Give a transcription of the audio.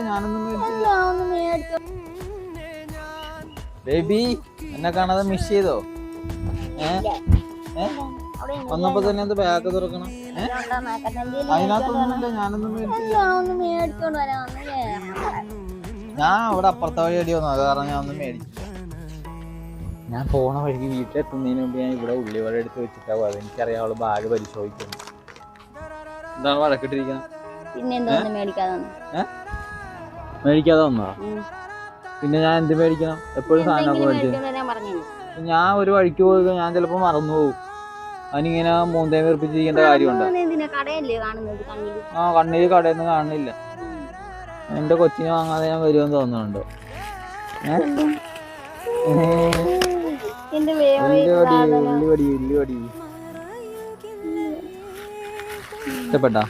ഞാനൊന്നും മേടിച്ചില്ല. ബേബി എന്നെ കാണാതെ മിസ് ചെയ്തോ? വന്നപ്പോ തന്നെ എന്ത് ബാഗ് തുറക്കണം? അതിനകത്തൊന്നുമില്ല, ഞാനൊന്നും മേടിച്ചില്ല. ഞാൻ അവിടെ അപ്പുറത്തെ വഴി അടി വന്നു, അത് കാരണം ഞാൻ ഒന്നും മേടിച്ചില്ല. ഞാൻ പോണ വഴിക്ക് വീട്ടിലെത്തുന്നതിന് മുമ്പ് ഞാൻ ഇവിടെ ഉള്ളിവട എടുത്ത് വെച്ചിട്ടാ പോയത്. എനിക്കറിയാം അവള് ബാഗ് പരിശോധിക്കുന്നു. എന്താണ് വഴക്കിട്ടിരിക്കുന്നത്? മേടിക്കാതെ വന്നോ? പിന്നെ ഞാൻ എന്ത് മേടിക്കണം? എപ്പോഴും സാധനം മേടിച്ചു. ഞാൻ ഒരു വഴിക്ക് പോയി ഞാൻ ചിലപ്പോ മറന്നു പോകും. അതിനിങ്ങനെ മൂന്നേ വീർപ്പിച്ചിരിക്കേണ്ട കാര്യമുണ്ടോ? ആ, കണ്ണില് കടയിൽ നിന്ന് കാണുന്നില്ല. എന്റെ കൊച്ചിനെ വാങ്ങാതെ ഞാൻ വരുമെന്ന് തോന്നുന്നുണ്ടോ? ഇഷ്ടപ്പെട്ടാ?